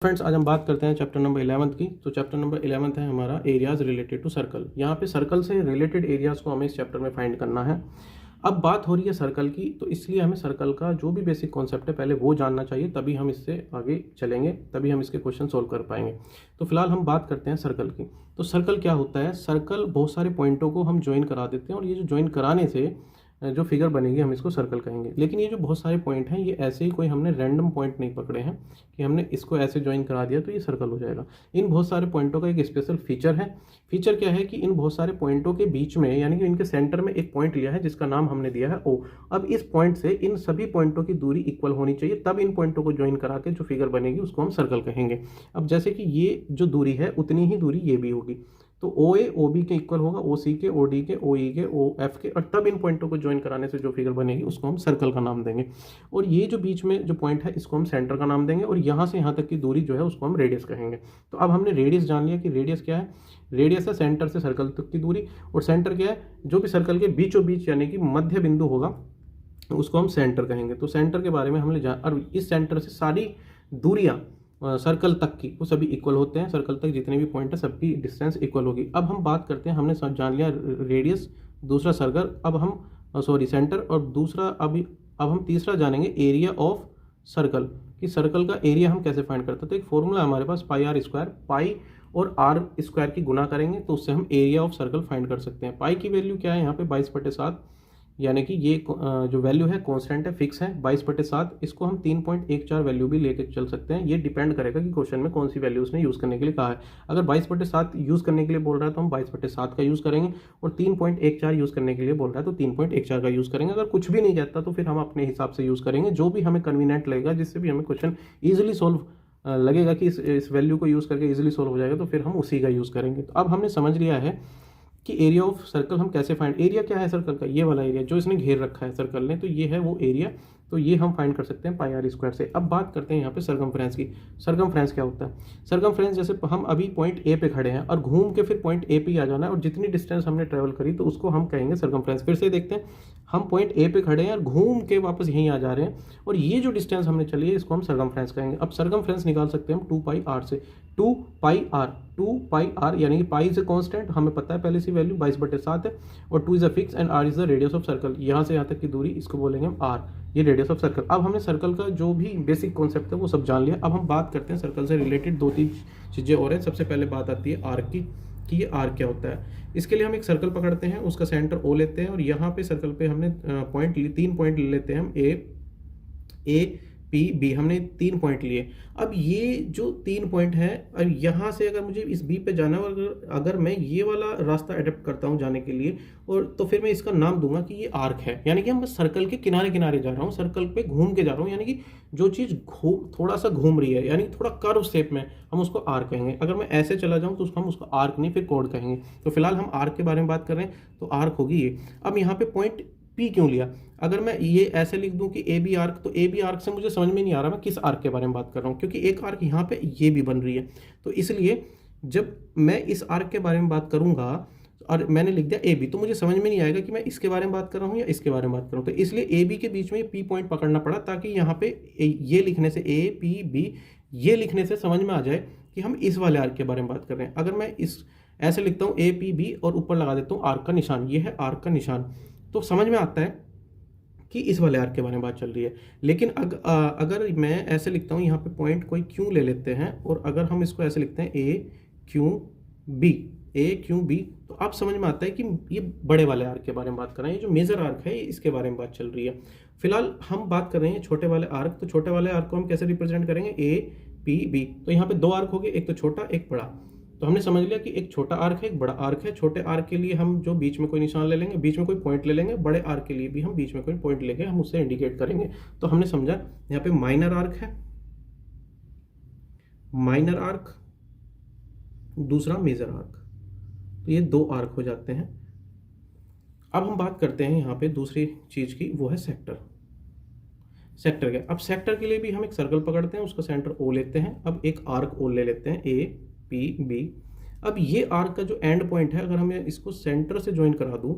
Friends, आज हम बात करते हैं चैप्टर नंबर 11 की। तो चैप्टर नंबर 11 है हमारा एरियाज रिलेटेड टू सर्कल। यहाँ पे सर्कल से रिलेटेड एरियाज को हमें इस चैप्टर में फाइंड करना है। अब बात हो रही है सर्कल की, तो इसलिए हमें सर्कल का जो भी बेसिक कॉन्सेप्ट है पहले वो जानना चाहिए, तभी हम इससे आगे चलेंगे, तभी हम इसके क्वेश्चन सोल्व कर पाएंगे। तो फिलहाल हम बात करते हैं सर्कल की। तो सर्कल क्या होता है? सर्कल बहुत सारे पॉइंटों को हम ज्वाइन करा देते हैं और ये जो ज्वाइन कराने से जो फिगर बनेगी हम इसको सर्कल कहेंगे। लेकिन ये जो बहुत सारे पॉइंट हैं ये ऐसे ही कोई हमने रैंडम पॉइंट नहीं पकड़े हैं कि हमने इसको ऐसे ज्वाइन करा दिया तो ये सर्कल हो जाएगा। इन बहुत सारे पॉइंटों का एक स्पेशल फीचर है। फीचर क्या है कि इन बहुत सारे पॉइंटों के बीच में, यानी कि इनके सेंटर में एक पॉइंट लिया है जिसका नाम हमने दिया है ओ। अब इस पॉइंट से इन सभी पॉइंटों की दूरी इक्वल होनी चाहिए, तब इन पॉइंटों को ज्वाइन करा के जो फिगर बनेगी उसको हम सर्कल कहेंगे। अब जैसे कि ये जो दूरी है उतनी ही दूरी ये भी होगी, तो ओ ए ओ बी के इक्वल होगा ओ सी के, ओ डी के, ओ ई के, ओ एफ के, और तब इन पॉइंटों को ज्वाइन कराने से जो फिगर बनेगी उसको हम सर्कल का नाम देंगे। और ये जो बीच में जो पॉइंट है इसको हम सेंटर का नाम देंगे, और यहाँ से यहाँ तक की दूरी जो है उसको हम रेडियस कहेंगे। तो अब हमने रेडियस जान लिया कि रेडियस क्या है। रेडियस है सेंटर से सर्कल तक की दूरी, और सेंटर क्या है? जो भी सर्कल के बीचों बीच यानी कि मध्य बिंदु होगा उसको हम सेंटर कहेंगे। तो सेंटर के बारे में हमने जान, और इस सेंटर से सारी दूरियाँ सर्कल तक की वो सभी इक्वल होते हैं। सर्कल तक जितने भी पॉइंट है सबकी डिस्टेंस इक्वल होगी। अब हम बात करते हैं, हमने सब जान लिया रेडियस, दूसरा सर्कल, अब हम सेंटर, और दूसरा अब हम तीसरा जानेंगे एरिया ऑफ सर्कल, कि सर्कल का एरिया हम कैसे फाइंड करते हैं। तो एक फॉर्मूला हमारे पास पाई आर स्क्वायर, पाई और आर स्क्वायर की गुना करेंगे तो उससे हम एरिया ऑफ सर्कल फाइंड कर सकते हैं। पाई की वैल्यू क्या है यहाँ पे? 22/7, यानी कि ये जो वैल्यू है कांस्टेंट है, फिक्स है 22/7। इसको हम 3.14 वैल्यू भी लेके चल सकते हैं, ये डिपेंड करेगा कि क्वेश्चन में कौन सी वैल्यू उसने यूज़ करने के लिए कहा है। अगर 22/7 यूज़ करने के लिए बोल रहा है तो हम 22/7 का यूज़ करेंगे, और 3.14 यूज़ करने के लिए बोल रहा है तो 3.14 का यूज़ करेंगे। अगर कुछ भी नहीं कहता तो फिर हम अपने हिसाब से यूज़ करेंगे, जो भी हमें कन्वीनियंट लगेगा, जिससे भी हमें क्वेश्चन ईजिली सोल्व लगेगा कि इस वैल्यू को यूज़ करके ईजिली सोल्व हो जाएगा, तो फिर हम उसी का यूज़ करेंगे। तो अब हमने समझ लिया है कि एरिया ऑफ सर्कल हम कैसे फाइंड, एरिया क्या है सर्कल का? ये वाला एरिया जो इसने घेर रखा है सर्कल ने, तो ये है वो एरिया। तो ये हम फाइंड कर सकते हैं पाई आर स्क्वायर से। अब बात करते हैं यहाँ पे सर्कमफ्रेंस की। सर्कमफ्रेंस क्या होता है? सर्कमफ्रेंस, जैसे हम अभी पॉइंट ए पे खड़े हैं और घूम के फिर पॉइंट ए पे आ जाना है, और जितनी डिस्टेंस हमने ट्रेवल करी तो उसको हम कहेंगे सर्कमफ्रेंस। फिर से देखते हैं, हम पॉइंट ए पे खड़े हैं और घूम के वापस यहीं आ जा रहे हैं, और ये जो डिस्टेंस हमने चली है इसको हम सर्कमफ्रेंस कहेंगे। अब सर्कमफ्रेंस निकाल सकते हैं हम 2πr से। 2πr यानी कि पाई इज ए कांस्टेंट, हमें पता है पहले से वैल्यू 22/7 है, और 2 is a fix and r is the radius of circle. यहाँ से यहाँ तक की दूरी इसको बोलेंगे हम r, ये रेडियस ऑफ सर्कल। अब हमने सर्कल का जो भी बेसिक कॉन्सेप्ट है वो सब जान लिया। अब हम बात करते हैं सर्कल से रिलेटेड 2-3 चीज़ें और हैं। सबसे पहले बात आती है आर्क की, कि ये आर्क क्या होता है। इसके लिए हम एक सर्कल पकड़ते हैं, उसका सेंटर ओ लेते हैं, और यहाँ पे सर्कल पे हमने तीन पॉइंट ले लेते हैं हम, ए पी बी, हमने 3 पॉइंट लिए। अब ये जो 3 पॉइंट है, और यहाँ से अगर मुझे इस बी पे जाना है, अगर मैं ये वाला रास्ता अडेप्ट करता हूँ जाने के लिए, और तो फिर मैं इसका नाम दूंगा कि ये आर्क है। यानी कि हम बस सर्कल के किनारे किनारे जा रहा हूँ, सर्कल पे घूम के जा रहा हूँ, यानी कि जो चीज़ थोड़ा सा घूम रही है, यानी थोड़ा कर्व शेप में, हम उसको आर्क कहेंगे। अगर मैं ऐसे चला जाऊँ तो हम उसको आर्क नहीं फिर कोड कहेंगे। तो फिलहाल हम आर्क के बारे में बात कर रहे हैं, तो आर्क होगी ये। अब यहाँ पे पॉइंट पी क्यों लिया? अगर मैं ये ऐसे लिख दूं कि ए बी आर्क, तो ए बी आर्क से मुझे समझ में नहीं आ रहा मैं किस आर्क के बारे में बात कर रहा हूँ, क्योंकि एक आर्क यहाँ पे ये भी बन रही है। तो इसलिए जब मैं इस आर्क के बारे में बात करूंगा और मैंने लिख दिया ए बी, तो मुझे समझ में नहीं आएगा कि मैं इसके बारे में बात कर रहा हूँ या इसके बारे में बात कर रहा हूँ। तो इसलिए ए बी के बीच में पी पॉइंट पकड़ना पड़ा, ताकि यहाँ पे ये लिखने से ए पी बी, ये लिखने से समझ में आ जाए कि हम इस वाले आर्क के बारे में बात कर रहे हैं। अगर मैं इस ऐसे लिखता हूँ ए पी बी और ऊपर लगा देता हूँ आर्क का निशान, ये है आर्क का निशान, तो समझ में आता है कि इस वाले आर्क के बारे में बात चल रही है। लेकिन अगर मैं ऐसे लिखता हूँ, यहाँ पे पॉइंट कोई क्यों ले लेते हैं, और अगर हम इसको ऐसे लिखते हैं ए Q B, A Q B, तो आप समझ में आता है कि ये बड़े वाले आर्क के बारे में बात कर रहे हैं। ये जो मेजर आर्क है इसके बारे में बात चल रही है। फिलहाल हम बात कर रहे हैं छोटे वाले आर्क। तो छोटे वाले आर्क को हम कैसे रिप्रेजेंट करेंगे? A P B. तो यहाँ पे 2 आर्क हो गए, एक तो छोटा एक बड़ा। तो हमने समझ लिया कि एक छोटा आर्क है एक बड़ा आर्क है। छोटे आर्क के लिए हम जो बीच में कोई निशान ले लेंगे, बीच में कोई पॉइंट ले लेंगे। बड़े आर्क के लिए भी हम बीच में कोई पॉइंट लेके हम उससे इंडिकेट करेंगे। तो हमने समझा यहाँ पे माइनर आर्क है, माइनर आर्क, दूसरा मेजर आर्क, तो ये 2 आर्क हो जाते हैं। अब हम बात करते हैं यहाँ पे दूसरी चीज की, वो है सेक्टर। सेक्टर क्या? अब सेक्टर के लिए भी हम एक सर्कल पकड़ते हैं, उसका सेंटर ओ लेते हैं। अब एक आर्क ओ ले लेते हैं, ए पी बी। अब ये आर्क का जो एंड पॉइंट है, अगर हमें इसको सेंटर से ज्वाइन करा दूं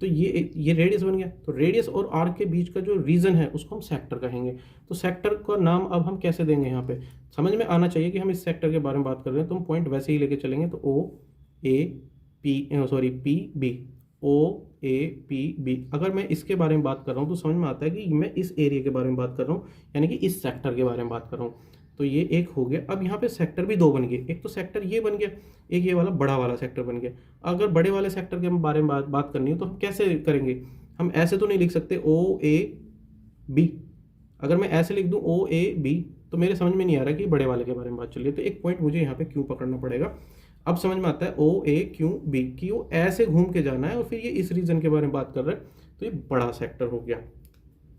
तो ये रेडियस बन गया। तो रेडियस और आर्क के बीच का जो रीजन है उसको हम सेक्टर कहेंगे। तो सेक्टर का नाम अब हम कैसे देंगे, यहाँ पे समझ में आना चाहिए कि हम इस सेक्टर के बारे में बात कर रहे हैं, तो हम पॉइंट वैसे ही लेके चलेंगे। तो पी बी, OAPB। अगर मैं इसके बारे में बात कर रहा हूँ तो समझ में आता है कि मैं इस एरिया के बारे में बात कर रहा हूँ, यानी कि इस सेक्टर के बारे में बात कर रहा हूँ। तो ये एक हो गया। अब यहाँ पे सेक्टर भी दो बन गए, एक तो सेक्टर ये बन गया, एक ये वाला बड़ा वाला सेक्टर बन गया। अगर बड़े वाले सेक्टर के बारे में बात करनी है तो हम कैसे करेंगे, हम ऐसे तो नहीं लिख सकते OAB। अगर मैं ऐसे लिख दूं OAB तो मेरे समझ में नहीं आ रहा कि बड़े वाले के बारे में बात चल रही है। तो एक पॉइंट मुझे यहाँ पे क्यों पकड़ना पड़ेगा। अब समझ में आता है OAQB कि वो ऐसे घूम के जाना है और फिर ये इस रीजन के बारे में बात कर रहा है, तो ये बड़ा सेक्टर हो गया।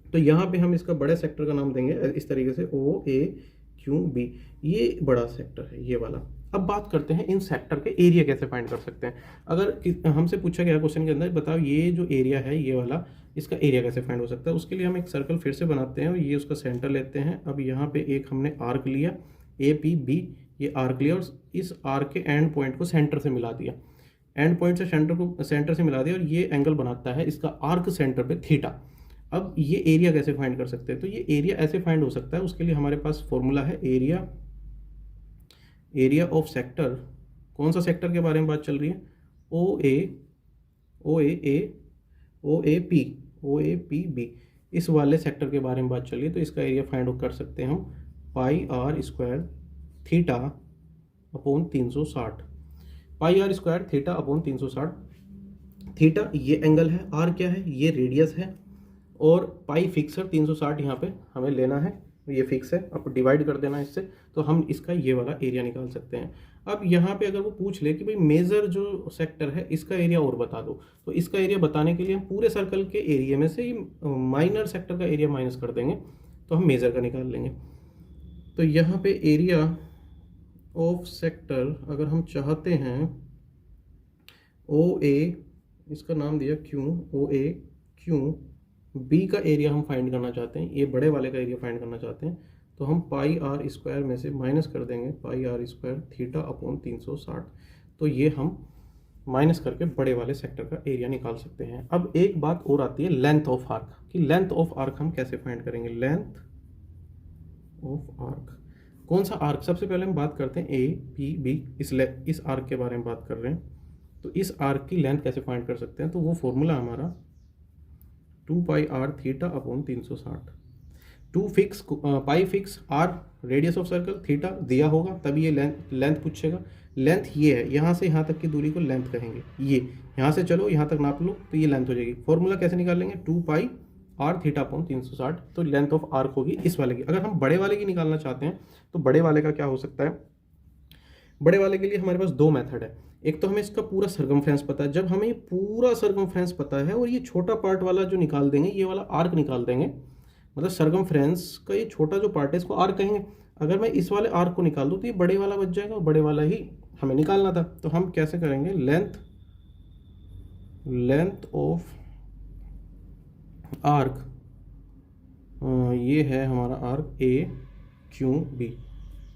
तो यहाँ पे हम इसका बड़े सेक्टर का नाम देंगे इस तरीके से OAQB। ये बड़ा सेक्टर है ये वाला। अब बात करते हैं इन सेक्टर के एरिया कैसे फाइंड कर सकते हैं। अगर हमसे पूछा गया क्वेश्चन के अंदर, बताओ ये जो एरिया है ये वाला, इसका एरिया कैसे फाइंड हो सकता है। उसके लिए हम एक सर्कल फिर से बनाते हैं और ये उसका सेंटर लेते हैं। अब यहाँ पे एक हमने आर्क लिया APB, ये आर्क लिया और इस आर्क के एंड पॉइंट को सेंटर से मिला दिया, एंड पॉइंट से सेंटर से मिला दिया और ये एंगल बनाता है इसका आर्क सेंटर पे थीटा। अब ये एरिया कैसे फाइंड कर सकते हैं, तो ये एरिया ऐसे फाइंड हो सकता है। उसके लिए हमारे पास फॉर्मूला है एरिया ऑफ सेक्टर। कौन सा सेक्टर के बारे में बात चल रही है, OAPB, इस वाले सेक्टर के बारे में बात चल रही है। तो इसका एरिया फाइंड कर सकते हैं हम πr² theta upon 360। πr² theta upon 360। Theta ये एंगल है, आर क्या है, ये रेडियस है, और पाई फिक्स है 360 यहाँ पे हमें लेना है, ये फिक्स है। अब डिवाइड कर देना इससे, तो हम इसका ये वाला एरिया निकाल सकते हैं। अब यहाँ पे अगर वो पूछ ले कि भाई मेजर जो सेक्टर है इसका एरिया और बता दो, तो इसका एरिया बताने के लिए हम पूरे सर्कल के एरिया में से माइनर सेक्टर का एरिया माइनस कर देंगे, तो हम मेजर का निकाल लेंगे। तो यहाँ पे एरिया ऑफ सेक्टर अगर हम चाहते हैं OA, इसका नाम दिया OAQB का एरिया हम फाइंड करना चाहते हैं, ये बड़े वाले का एरिया फाइंड करना चाहते हैं, तो हम πr² में से माइनस कर देंगे πr² थीटा अपॉन 360। तो ये हम माइनस करके बड़े वाले सेक्टर का एरिया निकाल सकते हैं। अब एक बात और आती है लेंथ ऑफ आर्क कि लेंथ ऑफ आर्क हम कैसे फाइंड करेंगे। लेंथ ऑफ आर्क, कौन सा आर्क, सबसे पहले हम बात करते हैं APB, इस आर्क के बारे में बात कर रहे हैं। तो इस आर्क की लेंथ कैसे फाइंड कर सकते हैं, तो वो फॉर्मूला हमारा 2πr theta upon 360। Pi fix, r radius of circle, theta दिया होगा तभी ये लेंथ पूछेगा। लेंथ ये है, यहाँ से यहाँ तक की दूरी को लेंथ कहेंगे। ये यहाँ से चलो यहाँ तक नाप लो तो ये लेंथ हो जाएगी। फॉर्मूला कैसे निकालेंगे, 2πr थीटा अपॉन 360। तो लेंथ ऑफ आर्क होगी इस वाले की। अगर हम बड़े वाले की निकालना चाहते हैं तो बड़े वाले का क्या हो सकता है, बड़े वाले के लिए हमारे पास दो मेथड है। एक तो हमें इसका पूरा सर्कमफ्रेंस पता है, जब हमें पूरा सर्कमफ्रेंस पता है और ये छोटा पार्ट वाला जो निकाल देंगे, ये वाला आर्क निकाल देंगे, मतलब सर्कमफ्रेंस का ये छोटा जो पार्ट है इसको आर्क कहेंगे। अगर मैं इस वाले आर्क को निकाल दूँ तो ये बड़े वाला बच जाएगा और बड़े वाला ही हमें निकालना था। तो हम कैसे करेंगे, लेंथ ऑफ आर्क, ये है हमारा आर्क AQB।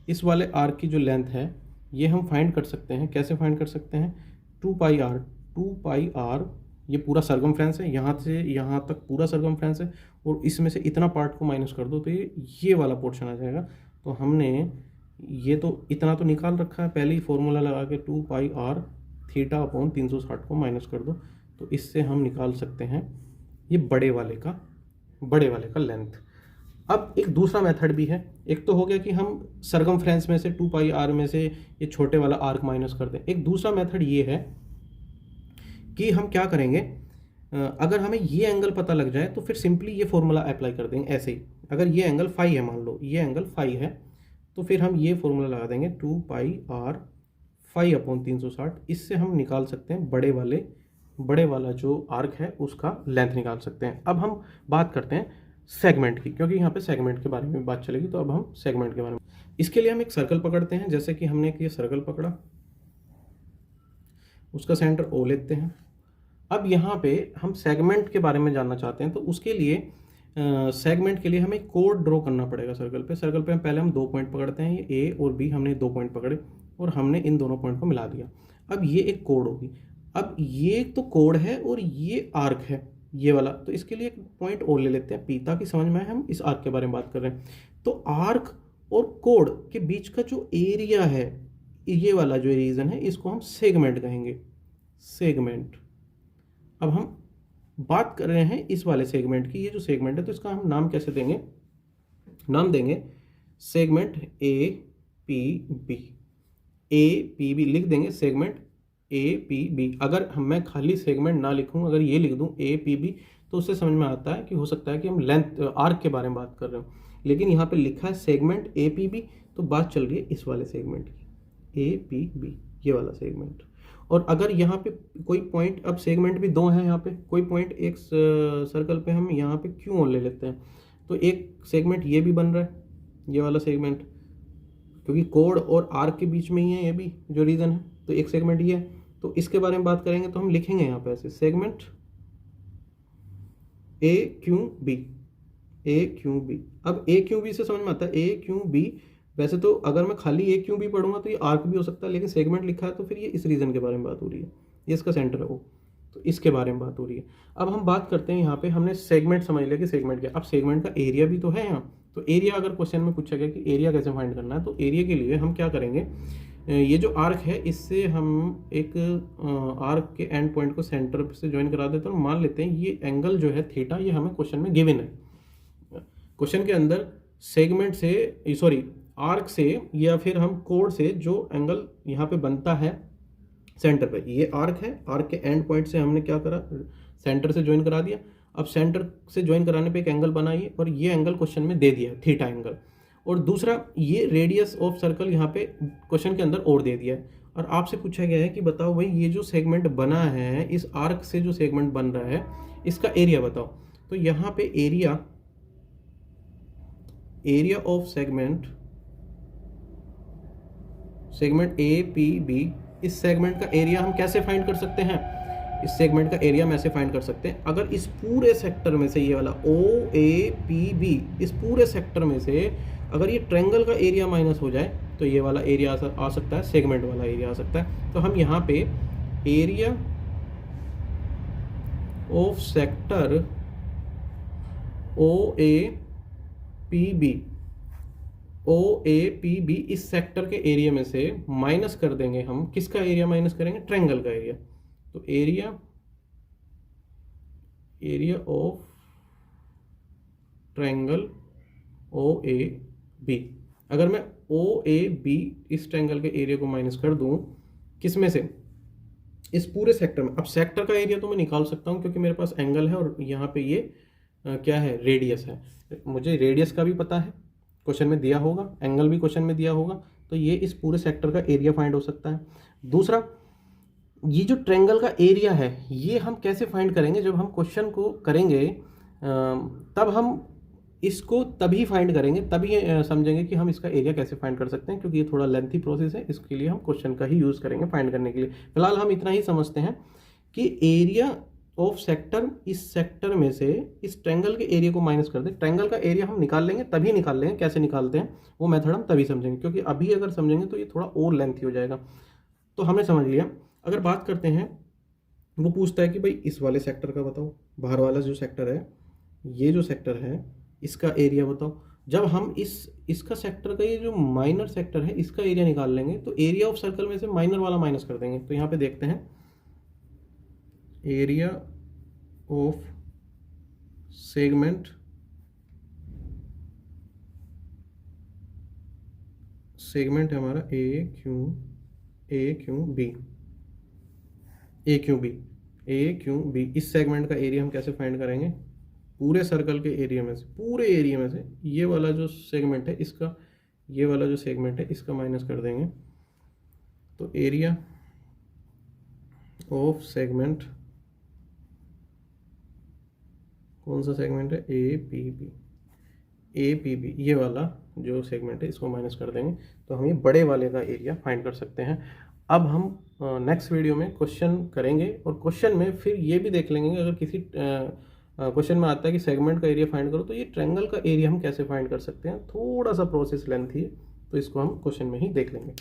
इस वाले आर्क की जो लेंथ है ये हम फाइंड कर सकते हैं। कैसे फाइंड कर सकते हैं, 2πr ये पूरा सर्कमफ्रेंस है, यहाँ से यहाँ तक पूरा सर्कमफ्रेंस है, और इसमें से इतना पार्ट को माइनस कर दो तो ये वाला पोर्शन आ जाएगा। तो हमने ये तो इतना तो निकाल रखा है, पहले ही फॉर्मूला लगा के 2πr थीटा अपॉन 360 को माइनस कर दो, तो इससे हम निकाल सकते हैं ये बड़े वाले का लेंथ। अब एक दूसरा मेथड भी है, एक तो हो गया कि हम सर्कमफ्रेंस में से 2πr में से ये छोटे वाला आर्क माइनस कर दें। एक दूसरा मेथड ये है कि हम क्या करेंगे, अगर हमें ये एंगल पता लग जाए तो फिर सिंपली ये फॉर्मूला अप्लाई कर देंगे ऐसे ही। अगर ये एंगल फाई है, मान लो ये एंगल फाई है, तो फिर हम ये फॉर्मूला लगा देंगे 2πr फाई अपॉन 360। इससे हम निकाल सकते हैं बड़े वाला जो आर्क है उसका लेंथ निकाल सकते हैं। अब हम बात करते हैं सेगमेंट की, क्योंकि यहाँ पे सेगमेंट के बारे में बात चलेगी, तो अब हम सेगमेंट के बारे में, इसके लिए हम एक सर्कल पकड़ते हैं। जैसे कि हमने एक ये सर्कल पकड़ा, उसका सेंटर O लेते हैं। अब यहाँ पे हम सेगमेंट के बारे में जानना चाहते हैं, तो उसके लिए सेगमेंट के लिए हमें कोड ड्रॉ करना पड़ेगा सर्कल पे। हम पहले हम 2 पॉइंट पकड़ते हैं, ये A और B, हमने 2 पॉइंट पकड़े और हमने इन दोनों पॉइंट को मिला दिया। अब ये एक कोड होगी। अब ये तो कोड है और ये आर्क है, ये वाला, तो इसके लिए एक पॉइंट और ले लेते हैं पी, ताकि समझ में आए हम इस आर्क के बारे में बात कर रहे हैं। तो आर्क और कोड के बीच का जो एरिया है, ये वाला जो रीजन है, इसको हम सेगमेंट कहेंगे, सेगमेंट। अब हम बात कर रहे हैं इस वाले सेगमेंट की, ये जो सेगमेंट है तो इसका हम नाम कैसे देंगे, नाम देंगे segment A P B, A P B लिख देंगे, सेगमेंट ए पी बी। अगर मैं खाली सेगमेंट ना लिखूं, अगर ये लिख दूं ए पी बी, तो उससे समझ में आता है कि हो सकता है कि हम लेंथ आर्क के बारे में बात कर रहे हो, लेकिन यहाँ पे लिखा है सेगमेंट ए पी बी, तो बात चल रही है इस वाले सेगमेंट की, ए पी बी, ये वाला सेगमेंट। और अगर यहाँ पे कोई पॉइंट, अब सेगमेंट भी दो हैं यहाँ पे, कोई पॉइंट एक सर्कल पे हम यहाँ पे क्यों ले लेते हैं, तो एक सेगमेंट ये भी बन रहा है, ये वाला सेगमेंट, क्योंकि कोड और आर्क के बीच में ही है ये भी जो रीजन है, तो एक सेगमेंट ये है। तो इसके बारे में बात करेंगे तो हम लिखेंगे यहाँ पे ऐसे, segment A Q B, A Q B. अब ए क्यू बी से समझ में आता है ए क्यू बी, वैसे तो अगर मैं खाली ए क्यू बी पढ़ूंगा तो ये आर्क भी हो सकता है, लेकिन सेगमेंट लिखा है तो फिर ये इस रीजन के बारे में बात हो रही है, ये इसका सेंटर है वो, तो इसके बारे में बात हो रही है। अब हम बात करते हैं यहाँ पे, हमने सेगमेंट समझ लिया कि सेगमेंट क्या, अब सेगमेंट का एरिया भी तो है यहाँ। तो एरिया अगर क्वेश्चन में पूछा गया कि एरिया कैसे फाइंड करना है, तो एरिया के लिए हम क्या करेंगे, ये जो आर्क है इससे हम एक आर्क के एंड पॉइंट को सेंटर से ज्वाइन करा देते हैं, और मान लेते हैं ये एंगल जो है थीटा, ये हमें क्वेश्चन में गिवन है। क्वेश्चन के अंदर सेगमेंट से, सॉरी आर्क से या फिर हम कोड से जो एंगल यहाँ पे बनता है सेंटर पे, ये आर्क है, आर्क के एंड पॉइंट से हमने क्या करा, सेंटर से ज्वाइन करा दिया। अब सेंटर से ज्वाइन कराने पे एक एंगल बना ये, और ये एंगल क्वेश्चन में दे दिया है थीटा एंगल, और दूसरा ये रेडियस ऑफ सर्कल यहाँ पे क्वेश्चन के अंदर और दे दिया है। और आपसे पूछा गया है कि बताओ भाई ये जो सेगमेंट बना है, इस आर्क से जो सेगमेंट बन रहा है, इसका एरिया बताओ। तो यहाँ पे area, area of segment, segment A P B, इस सेगमेंट का एरिया हम कैसे फाइंड कर सकते हैं, इस सेगमेंट का एरिया हम ऐसे फाइंड कर सकते हैं, अगर इस पूरे सेक्टर में से ये वाला ओ ए पी बी, इस पूरे सेक्टर में से अगर ये ट्रायंगल का एरिया माइनस हो जाए तो ये वाला एरिया आ सकता है, सेगमेंट वाला एरिया आ सकता है। तो हम यहाँ पे area of sector O A P B, O A P B, इस सेक्टर के एरिया में से माइनस कर देंगे हम, किसका एरिया माइनस करेंगे, ट्रायंगल का एरिया। तो area, area of triangle O A B, अगर मैं ओ ए बी इस ट्रायंगल के एरिया को माइनस कर दूं, किस में से, इस पूरे सेक्टर में। अब सेक्टर का एरिया तो मैं निकाल सकता हूं क्योंकि मेरे पास एंगल है और यहाँ पे ये क्या है, रेडियस है, मुझे रेडियस का भी पता है, क्वेश्चन में दिया होगा, एंगल भी क्वेश्चन में दिया होगा, तो ये इस पूरे सेक्टर का एरिया फाइंड हो सकता है। दूसरा, ये जो ट्रायंगल का एरिया है ये हम कैसे फाइंड करेंगे, जब हम क्वेश्चन को करेंगे तब हम इसको तभी फाइंड करेंगे, तभी समझेंगे कि हम इसका एरिया कैसे फाइंड कर सकते हैं, क्योंकि ये थोड़ा लेंथी प्रोसेस है, इसके लिए हम क्वेश्चन का ही यूज़ करेंगे फाइंड करने के लिए। फिलहाल हम इतना ही समझते हैं कि एरिया ऑफ सेक्टर, इस सेक्टर में से इस ट्रायंगल के एरिया को माइनस कर दे, ट्रायंगल का एरिया हम निकाल लेंगे, तभी निकाल लेंगे, कैसे निकालते हैं वो मेथड हम तभी समझेंगे, क्योंकि अभी अगर समझेंगे तो ये थोड़ा और लेंथी हो जाएगा। तो हमने समझ लिया। अगर बात करते हैं, वो पूछता है कि भाई इस वाले सेक्टर का बताओ, बाहर वाला जो सेक्टर है, ये जो सेक्टर है इसका एरिया बताओ। जब हम इसका सेक्टर का, ये जो माइनर सेक्टर है इसका एरिया निकाल लेंगे, तो एरिया ऑफ सर्कल में से माइनर वाला माइनस कर देंगे। तो यहाँ पे देखते हैं, एरिया ऑफ सेगमेंट, सेगमेंट है हमारा ए Q B, A Q B, इस सेगमेंट का एरिया हम कैसे फाइंड करेंगे, पूरे सर्कल के एरिया में से, पूरे एरिया में से ये वाला जो सेगमेंट है इसका, ये वाला जो सेगमेंट है इसका माइनस कर देंगे। तो एरिया ऑफ सेगमेंट, कौन सा सेगमेंट है, ए पी बी, ये वाला जो सेगमेंट है इसको माइनस कर देंगे, तो हम ये बड़े वाले का एरिया फाइंड कर सकते हैं। अब हम नेक्स्ट वीडियो में क्वेश्चन करेंगे, और क्वेश्चन में फिर ये भी देख लेंगे, अगर किसी क्वेश्चन में आता है कि सेगमेंट का एरिया फाइंड करो, तो ये ट्रायंगल का एरिया हम कैसे फाइंड कर सकते हैं, थोड़ा सा प्रोसेस लेंथी है, तो इसको हम क्वेश्चन में ही देख लेंगे।